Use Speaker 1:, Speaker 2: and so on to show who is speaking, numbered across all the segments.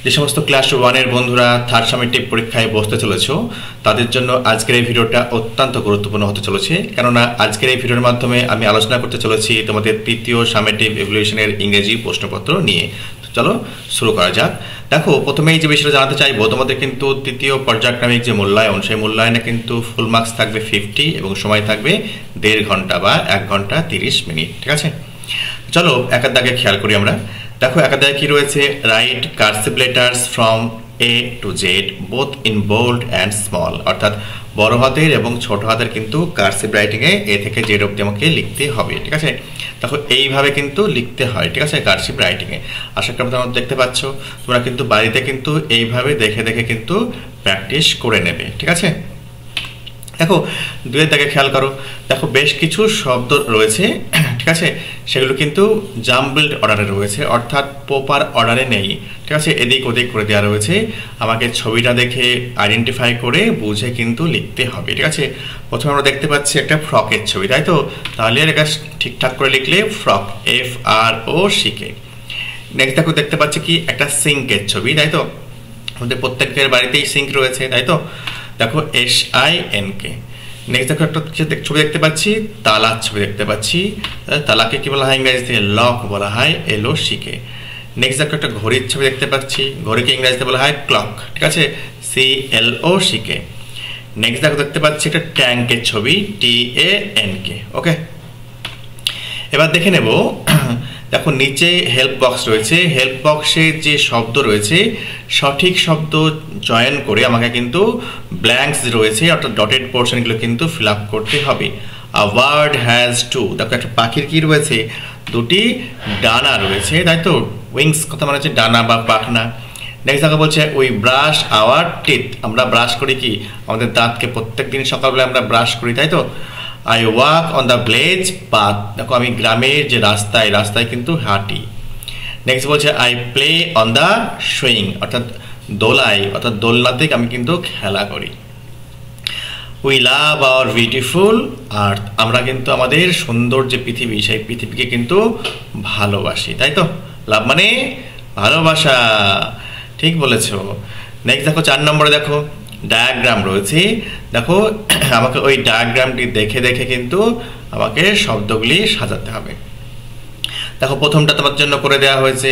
Speaker 1: যে সমস্ত ক্লাস 1 এর বন্ধুরা থার্ড সামেটিভ পরীক্ষায় বসতে চলেছো তাদের জন্য আজকের এই ভিডিওটা অত্যন্ত গুরুত্বপূর্ণ হতে চলেছে, কেননা আজকের এই ভিডিওর মাধ্যমে আমি আলোচনা করতে চলেছি তোমাদের তৃতীয় সামেটিভ ইভ্যালুয়েশনের ইংরেজি প্রশ্নপত্র নিয়ে। চলো শুরু করা যাক। দেখো, প্রথমেই যে বিষয়টা জানাতে চাইবো, তোমাদের কিন্তু তৃতীয় পর্যায়ক্রমিক যে মূল্যায়ন, সেই মূল্যায়নে কিন্তু ফুল মার্কস থাকবে 50 এবং সময় থাকবে 1.5 ঘন্টা বা 1 ঘন্টা 30 মিনিট। ঠিক আছে, চলো একের দাগে খেয়াল করি আমরা। দেখো, একের দাগে কি রয়েছে, write cursive letters from A to Z both in bold and small, অর্থাৎ বড় হাতের এবং ছোট হাতের কিন্তু কার্সিভ রাইটিংয়ে এ থেকে জেড অবধি আমাকে লিখতে হবে। ঠিক আছে, দেখো এইভাবে কিন্তু লিখতে হয়। ঠিক আছে, কার্সিভ রাইটিংয়ে আশা করি তোমরা দেখতে পাচ্ছ। তোমরা কিন্তু বাড়িতে কিন্তু এইভাবে দেখে দেখে কিন্তু প্র্যাকটিস করে নেবে। ঠিক আছে, দেখো দুয়ের দাগে খেয়াল করো। দেখো বেশ কিছু শব্দ রয়েছে, ঠিক আছে, সেগুলো কিন্তু জাম্বলড অর্ডারে রয়েছে, অর্থাৎ প্রপার অর্ডারে নেই। ঠিক আছে, এদিক ওদিক করে দেওয়া রয়েছে। আমাকে ছবিটা দেখে আইডেন্টিফাই করে বুঝে কিন্তু লিখতে হবে। ঠিক আছে, প্রথমে আমরা দেখতে পাচ্ছি একটা ফ্রকের ছবি, তাই তো? তাহলে এটা ঠিকঠাক করে লিখলে ফ্রক, FROCK। নেক্সট দেখো, দেখতে পাচ্ছি কি একটা সিঙ্কের ছবি, তাই তো? আমাদের প্রত্যেকের বাড়িতেই সিঙ্ক রয়েছে, তাই তো? দেখো SINK। নেক্সট দেখো একটা ছবি দেখতে পাচ্ছি, তালার ছবি দেখতে পাচ্ছি। তালাকে কি বলা হয় ইংরেজিতে? লক বলা হয়, LOCK। নেক্সট দেখো একটা ঘড়ির ছবি দেখতে পাচ্ছি, ঘড়িকে ইংরেজিতে বলা হয় ক্লক। ঠিক আছে, CLOCK। নেক্সট দেখো দেখতে পাচ্ছি একটা ট্যাঙ্কের ছবি, TANK। ওকে, এবার দেখে নেব। দেখো নিচে হেল্প বক্স রয়েছে, হেল্প বক্সে যে শব্দ রয়েছে সঠিক শব্দ চয়ন করে আমাকে কিন্তু ব্ল্যাঙ্কস রয়েছে অর্থাৎ ডটেড পোর্শনগুলো কিন্তু ফিল আপ করতে হবে। আ ওয়ার্ড হ্যাজ টু, দেখো একটা পাখির কি রয়েছে? দুটি ডানা রয়েছে, তাই তো? উইংস কথা মানে হচ্ছে ডানা বা পাখনা। নেক্সট দেখো বলছে উই ব্রাশ আওয়ার টিথ, আমরা ব্রাশ করি কি? আমাদের দাঁতকে প্রত্যেক দিন সকালবেলা আমরা ব্রাশ করি, তাই তো? I walk on the village path, দেখো আমি গ্রামের যে রাস্তায় কিন্তু হাঁটি। নেক্সট বলছে I play on the swing, অর্থাৎ দোলায় অর্থাৎ দোলনাতে আমি কিন্তু খেলা করি। উই লাভ আওয়ার বিউটিফুল আর্থ, আমরা কিন্তু আমাদের সুন্দর যে পৃথিবী, সেই পৃথিবীকে কিন্তু ভালোবাসি, তাই তো? লাভ মানে ভালোবাসা, ঠিক বলেছ। নেক্সট দেখো 4 নম্বরে দেখো ডায়াগ্রাম রয়েছে। দেখো আমাকে ওই ডায়াগ্রামটি দেখে দেখে কিন্তু আমাকে শব্দগুলি সাজাতে হবে। দেখো প্রথমটা তোমার জন্য করে দেওয়া হয়েছে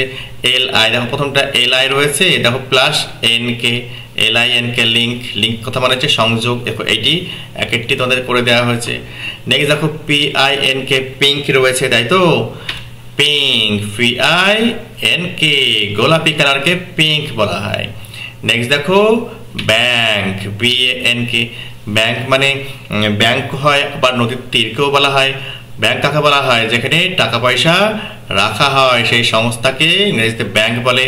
Speaker 1: LI, দেখো প্রথমটা LI রয়েছে, দেখো plus NK, LINK link, link কথা মানে হচ্ছে সংযোগ। দেখো এইটি এক একটি তোমাদের করে দেওয়া হয়েছে। নেক্সট দেখো PINK, পিঙ্ক রয়েছে, তাই তো? পিঙ্ক, PINK, গোলাপি কালারকে পিঙ্ক বলা হয়। নেক্সট দেখো ব্যাংক, BANK, ব্যাংক মানে ব্যাংক হয়, আবার নদীর তীরকেও বলা হয়। ব্যাংক কাকে বলা হয়? যেখানে টাকা পয়সা রাখা হয় সেই সংস্থাকে ইংরেজিতে ব্যাংক বলে,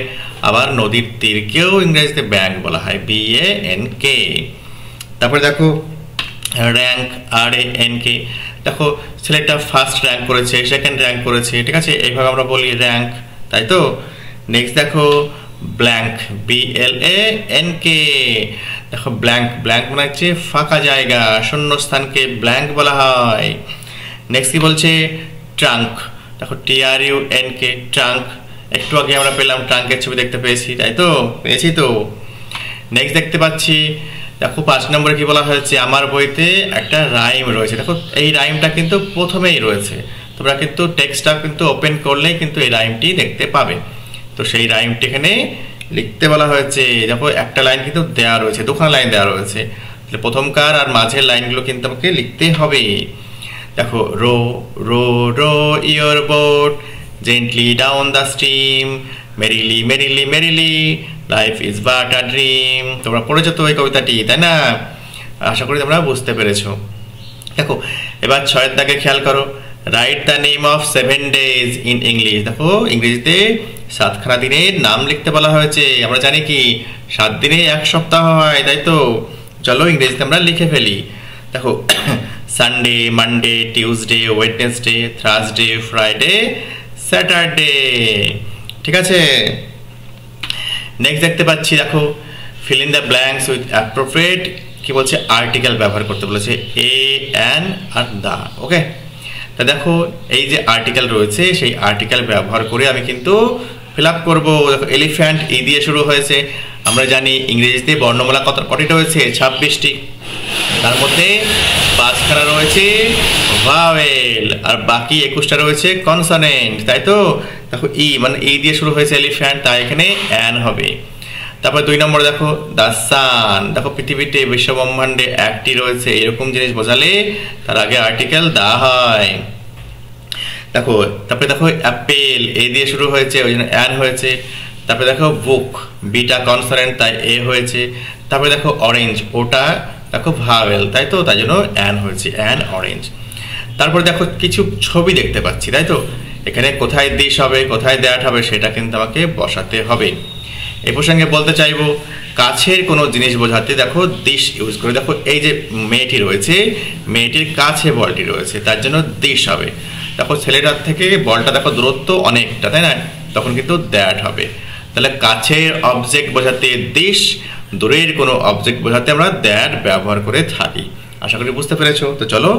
Speaker 1: আবার নদীর তীরকেও ইংরেজিতে ব্যাংক বলা হয়, BANK। তারপরে দেখো র্যাঙ্ক, RANK, দেখো ছেলেটা ফার্স্ট র্যাঙ্ক করেছে, সেকেন্ড র্যাঙ্ক করেছে, ঠিক আছে? এইভাবে আমরা বলি র্যাঙ্ক, তাই তো? নেক্সট দেখো ব্ল্যাঙ্ক, BLANK, দেখো ব্ল্যাঙ্ক, ব্ল্যাঙ্ক মানে হচ্ছে ফাঁকা জায়গা, শূন্য স্থানকে ব্ল্যাঙ্ক বলা হয়। নেক্সট কি বলছে? ট্রাঙ্ক, দেখো TRUNK, ট্রাঙ্ক। একটু আগে আমরা পেলাম ট্রাঙ্কের ছবি দেখতে পেয়েছি, তাই তো? পেয়েছি তো। নেক্সট দেখতে পাচ্ছি, দেখো 5 নম্বরে কি বলা হয়েছে? আমার বইতে একটা রাইম রয়েছে। দেখো এই রাইমটা কিন্তু প্রথমেই রয়েছে, তোমরা কিন্তু টেক্সটটা কিন্তু ওপেন করলেই কিন্তু এই রাইমটি দেখতে পাবে। তো সেই রাইমটি এখানে লিখতে বলা হয়েছে। দেখো একটা লাইন কিন্তু দেওয়া রয়েছে, দুখানা লাইন দেওয়া রয়েছে, তাহলে প্রথমকার আর মাঝের লাইনগুলো কিন্তু আমাকে লিখতে হবে। দেখো row row row your boat gently down the stream, merrily merrily merrily life is but a dream. তোমরা পড়েছো তো এই কবিতাটি, তাই না? আশা করি তোমরা বুঝতে পেরেছো। দেখো এবার 6 দাগে খেয়াল করো, write the name of 7 days in English. দেখো ইংরেজিতে 7খানা দিনের নাম লিখতে বলা হয়েছে। আমরা জানি কি 7 দিনে 1 সপ্তাহ হয়, তাই তো? চলো ইংরেজিতে আমরা লিখে ফেলি। দেখো Sunday, Monday, Tuesday, Wednesday, Thursday, Friday, Saturday. ঠিক আছে, নেক্সট দেখতে পাচ্ছি, দেখো fill in the blanks with appropriate, কি বলছে? আর্টিকেল ব্যবহার করতে বলেছে, an আর দা। ওকে, তা দেখো এই যে আর্টিকেল রয়েছে সেই আর্টিকেল ব্যবহার করে আমি কিন্তু ফিল আপ করবো। দেখো এলিফ্যান্ট ই দিয়ে শুরু হয়েছে। আমরা জানি ইংরেজিতে বর্ণমালা কটি রয়েছে? 26টি। তার মধ্যে 5খানা রয়েছে ভাওয়েল, আর বাকি 21টা রয়েছে কনসোনেন্ট, তাই তো? দেখো ই মানে ই দিয়ে শুরু হয়েছে এলিফ্যান্ট, তাই এখানে অ্যান হবে। তারপর 2 নম্বর দেখো দ্য সান। দেখো পৃথিবীতে বিশ্বব্রহ্মাণ্ডে একটি রয়েছে, এরকম জিনিস বোঝালে তার আগে আর্টিকেল দা হয়। দেখো তারপরে দেখো অ্যাপেল, এ দিয়ে শুরু হয়েছে, ওই জন্য অ্যান হয়েছে। তারপরে দেখো বুক, বিটা কনসোনেন্ট, তাই এ হয়েছে। তারপরে দেখো অরেঞ্জ, ওটা দেখো ভাওয়েল, তাই তো? তাই জন্য অ্যান হয়েছে, অ্যান অরেঞ্জ। তারপর দেখো কিছু ছবি দেখতে পাচ্ছি, তাই তো? এখানে কোথায় দিস হবে, কোথায় দ্যাট হবে, সেটা কিন্তু আমাকে বসাতে হবে। এই প্রসঙ্গে বলতে চাইবো, কাছের কোনো জিনিস বোঝাতে দেখো দিস ইউজ করে। দেখো এই যে মেয়েটি রয়েছে, মেয়েটির কাছে বলটি রয়েছে, তার জন্য দিস হবে। দেখো ছেলেটার থেকে বলটা দেখো দূরত্ব অনেকটা, তাই না? তখন কিন্তু দ্যাট হবে। তাহলে কাছের অবজেক্ট বোঝাতে দিস, দূরের কোনো অবজেক্ট বোঝাতে আমরা দ্যাট ব্যবহার করে থাকি। আশা করি বুঝতে পেরেছো। তো চলো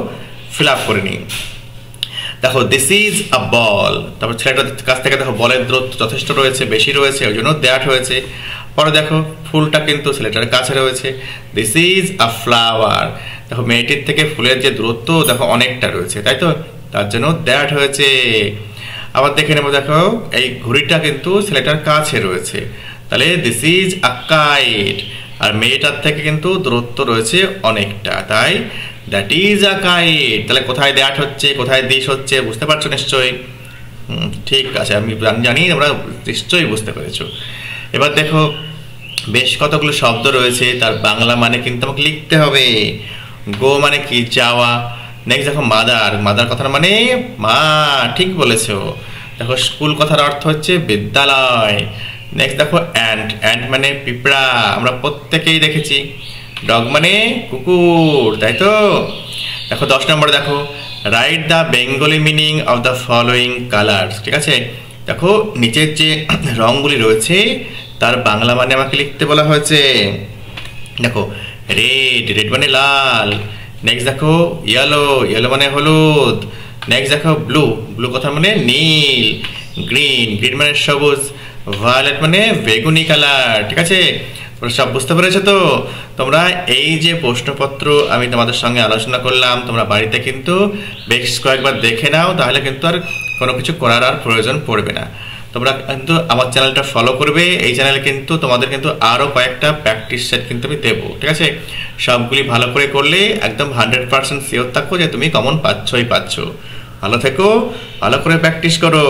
Speaker 1: ফিল আপ করে নিই। দেখো দিস ইজ আ বল। তারপর ছেলেটার কাছ থেকে দেখো বলের দূরত্ব যথেষ্ট রয়েছে, বেশি রয়েছে, ওই জন্য দ্যাট হয়েছে। পরে দেখো ফুলটা কিন্তু ছেলেটার কাছে রয়েছে, দিস ইজ আ ফ্লাওয়ার। দেখো মেয়েটির থেকে ফুলের যে দূরত্ব দেখো অনেকটা রয়েছে, তাই তো? তার জন্য দ্যাট হয়েছে। আবার দেখে নেবো, দেখো এই ঘড়িটা কিন্তু ছেলেটার কাছে রয়েছে, তাহলে দিস ইজ আ কাইট। আর মেয়েটার থেকে কিন্তু দূরত্ব রয়েছে অনেকটা, তাই দ্যাট ইজ আ কাইট। তাহলে কোথায় দ্যাট হচ্ছে, কোথায় দিস হচ্ছে, বুঝতে পারছো নিশ্চয়ই? ঠিক আছে, আমি জানি তোমরা নিশ্চয়ই বুঝতে পেরেছো। এবার দেখো বেশ কতগুলো শব্দ রয়েছে, তার বাংলা মানে কিন্তু আমাকে লিখতে হবে। গো মানে কি? যাওয়া। নেক্সট দেখো মাদার, মাদার কথার মানে মা, ঠিক বলেছো। দেখো স্কুল কথার অর্থ হচ্ছে বিদ্যালয়। নেক্সট দেখো অ্যান্ট, অ্যান্ট মানে পিঁপড়া, আমরা প্রত্যেকেই দেখেছি। ডগ মানে কুকুর, তাই তো? দেখো 10 নম্বরে দেখো write the Bengali meaning of the following colours. ঠিক আছে, দেখো নিচের যে রঙগুলি রয়েছে তার বাংলা মানে আমাকে লিখতে বলা হয়েছে। দেখো রেড, রেড মানে লাল। নেক্সট দেখো ইয়েলো, ইয়েলো মানে হলুদ। নেক্সট দেখো ব্লু, ব্লু কথা মানে নীল। গ্রিন, গ্রিন মানে সবুজ। ভায়োলেট মানে বেগুনি কালার। ঠিক আছে, সব বুঝতে পেরেছো তো? তোমরা এই যে প্রশ্নপত্র আমি তোমাদের সঙ্গে আলোচনা করলাম, তোমরা বাড়িতে কিন্তু বেশ কয়েকবার দেখে নাও, তাহলে কিন্তু আর কোনো কিছু করার আর প্রয়োজন পড়বে না। তোমরা কিন্তু আমার চ্যানেলটা ফলো করবে। এই চ্যানেলে কিন্তু তোমাদের কিন্তু আরও কয়েকটা প্র্যাকটিস সেট কিন্তু আমি দেবো। ঠিক আছে, সবগুলি ভালো করে করলে একদম 100% শিওর থাকো যে তুমি কমন পাচ্ছই পাচ্ছ। ভালো থেকো, ভালো করে প্র্যাকটিস করো।